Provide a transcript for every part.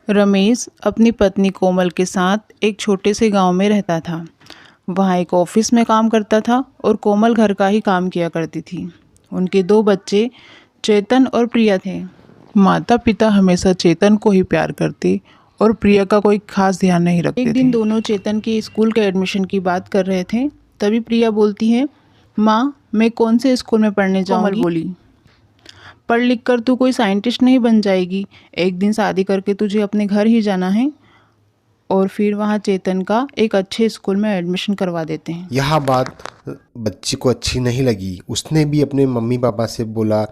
रमेश अपनी पत्नी कोमल के साथ एक छोटे से गांव में रहता था। वहाँ एक ऑफिस में काम करता था और कोमल घर का ही काम किया करती थी। उनके 2 बच्चे चेतन और प्रिया थे। माता पिता हमेशा चेतन को ही प्यार करते और प्रिया का कोई खास ध्यान नहीं रखते थे। एक दिन दोनों चेतन के स्कूल के एडमिशन की बात कर रहे थे, तभी प्रिया बोलती है, माँ मैं कौन से स्कूल में पढ़ने जाऊँगी? कोमल बोली, पढ़ लिख कर तू कोई साइंटिस्ट नहीं बन जाएगी। एक दिन शादी करके तुझे अपने घर ही जाना है। और फिर वहाँ चेतन का एक अच्छे स्कूल में एडमिशन करवा देते हैं। यह बात बच्ची को अच्छी नहीं लगी। उसने भी अपने मम्मी पापा से बोला,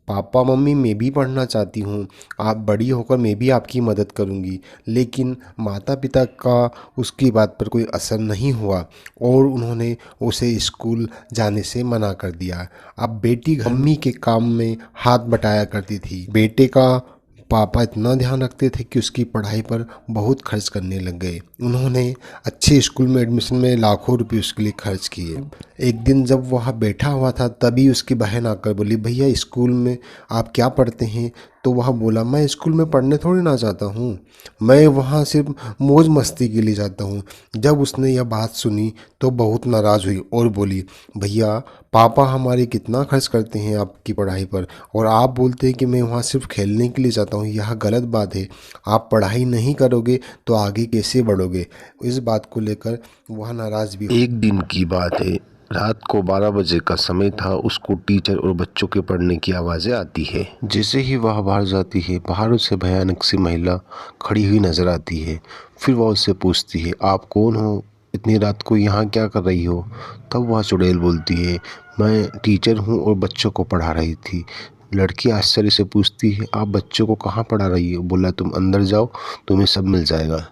पापा मम्मी मैं भी पढ़ना चाहती हूँ, आप बड़ी होकर मैं भी आपकी मदद करूँगी। लेकिन माता पिता का उसकी बात पर कोई असर नहीं हुआ और उन्होंने उसे स्कूल जाने से मना कर दिया। अब बेटी मम्मी के काम में हाथ बटाया करती थी। बेटे का पापा इतना ध्यान रखते थे कि उसकी पढ़ाई पर बहुत खर्च करने लग गए। उन्होंने अच्छे स्कूल में एडमिशन में लाखों रुपए उसके लिए खर्च किए। एक दिन जब वह बैठा हुआ था तभी उसकी बहन आकर बोली, भैया स्कूल में आप क्या पढ़ते हैं? तो वह बोला, मैं स्कूल में पढ़ने थोड़ी ना जाता हूँ, मैं वहाँ सिर्फ मौज मस्ती के लिए जाता हूँ। जब उसने यह बात सुनी तो बहुत नाराज़ हुई और बोली, भैया पापा हमारे कितना खर्च करते हैं आपकी पढ़ाई पर और आप बोलते हैं कि मैं वहाँ सिर्फ खेलने के लिए जाता हूँ। यह गलत बात है। आप पढ़ाई नहीं करोगे तो आगे कैसे बढ़ोगे? इस बात को लेकर वह नाराज़ भी। एक दिन की बात है, रात को 12 बजे का समय था। उसको टीचर और बच्चों के पढ़ने की आवाज़ें आती है। जैसे ही वह बाहर जाती है, बाहर उसे भयानक सी महिला खड़ी हुई नज़र आती है। फिर वह उससे पूछती है, आप कौन हो? इतनी रात को यहाँ क्या कर रही हो? तब वह चुड़ैल बोलती है, मैं टीचर हूँ और बच्चों को पढ़ा रही थी। लड़की आश्चर्य से पूछती है, आप बच्चों को कहाँ पढ़ा रही हो? बोला, तुम अंदर जाओ, तुम्हें सब मिल जाएगा।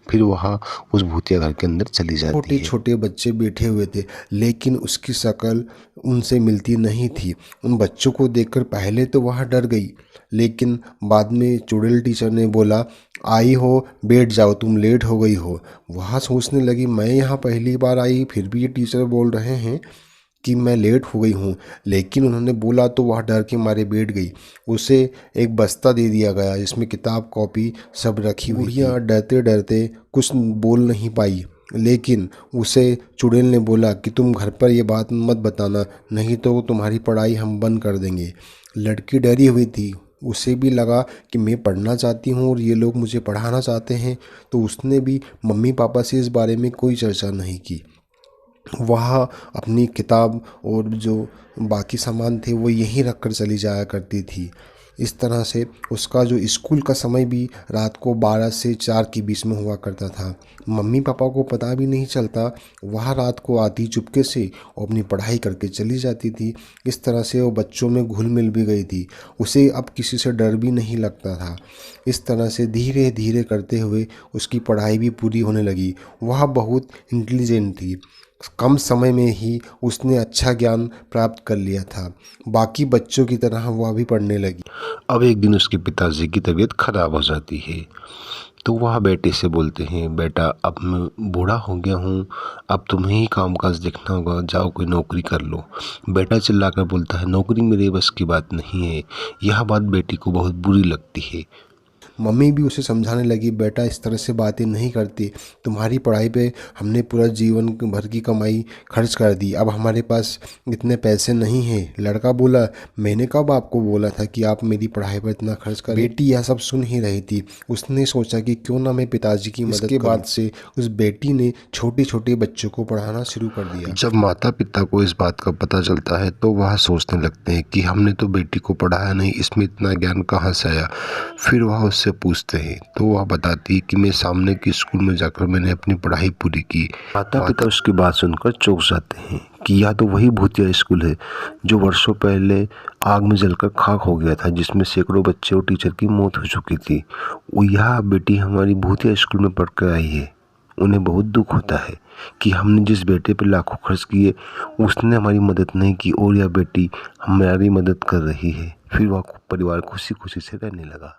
फिर वह उस भूतिया घर के अंदर चली जाती छोटे है। छोटे बच्चे बैठे हुए थे लेकिन उसकी शक्ल उनसे मिलती नहीं थी। उन बच्चों को देखकर पहले तो वह डर गई, लेकिन बाद में चुड़ैल टीचर ने बोला, आई हो बैठ जाओ, तुम लेट हो गई हो। वह सोचने लगी, मैं यहाँ पहली बार आई फिर भी ये टीचर बोल रहे हैं कि मैं लेट हो गई हूँ। लेकिन उन्होंने बोला तो वह डर के मारे बैठ गई। उसे एक बस्ता दे दिया गया जिसमें किताब कॉपी सब रखी हुई थी। डरते डरते कुछ बोल नहीं पाई, लेकिन उसे चुड़ैल ने बोला कि तुम घर पर ये बात मत बताना, नहीं तो तुम्हारी पढ़ाई हम बंद कर देंगे। लड़की डरी हुई थी। उसे भी लगा कि मैं पढ़ना चाहती हूँ और ये लोग मुझे पढ़ाना चाहते हैं, तो उसने भी मम्मी पापा से इस बारे में कोई चर्चा नहीं की। वह अपनी किताब और जो बाकी सामान थे वो यहीं रख कर चली जाया करती थी। इस तरह से उसका जो स्कूल का समय भी रात को 12 से 4 के बीच में हुआ करता था। मम्मी पापा को पता भी नहीं चलता। वह रात को आती चुपके से और अपनी पढ़ाई करके चली जाती थी। इस तरह से वो बच्चों में घुल मिल भी गई थी। उसे अब किसी से डर भी नहीं लगता था। इस तरह से धीरे धीरे करते हुए उसकी पढ़ाई भी पूरी होने लगी। वह बहुत इंटेलिजेंट थी। कम समय में ही उसने अच्छा ज्ञान प्राप्त कर लिया था। बाकी बच्चों की तरह वह भी पढ़ने लगी। अब एक दिन उसके पिताजी की तबीयत खराब हो जाती है, तो वह बेटे से बोलते हैं, बेटा अब मैं बूढ़ा हो गया हूँ, अब तुम्हें ही कामकाज देखना होगा, जाओ कोई नौकरी कर लो। बेटा चिल्लाकर बोलता है, नौकरी मेरे बस की बात नहीं है। यह बात बेटी को बहुत बुरी लगती है। मम्मी भी उसे समझाने लगी, बेटा इस तरह से बातें नहीं करती, तुम्हारी पढ़ाई पे हमने पूरा जीवन भर की कमाई खर्च कर दी, अब हमारे पास इतने पैसे नहीं हैं। लड़का बोला, मैंने कब आपको बोला था कि आप मेरी पढ़ाई पर इतना खर्च करें? बेटी यह सब सुन ही रही थी। उसने सोचा कि क्यों ना मैं पिताजी की मदद करूं। इसके बाद से उस बेटी ने छोटे छोटे बच्चों को पढ़ाना शुरू कर दिया। जब माता पिता को इस बात का पता चलता है तो वह सोचने लगते हैं कि हमने तो बेटी को पढ़ाया नहीं, इसमें इतना ज्ञान कहाँ से आया। फिर वह उससे पूछते हैं तो वह बताती है कि मैं सामने के स्कूल में जाकर मैंने अपनी पढ़ाई पूरी की। माता पिता उसकी बात सुनकर चौंक जाते हैं कि यह तो वही भूतिया स्कूल है जो वर्षों पहले आग में जलकर खाक हो गया था, जिसमें सैकड़ों बच्चे और टीचर की मौत हो चुकी थी। वो यह बेटी हमारी भूतिया स्कूल में पढ़ कर आई है। उन्हें बहुत दुख होता है कि हमने जिस बेटे पर लाखों खर्च किए उसने हमारी मदद नहीं की और यह बेटी हमारी मदद कर रही है। फिर वह परिवार खुशी खुशी से रहने लगा।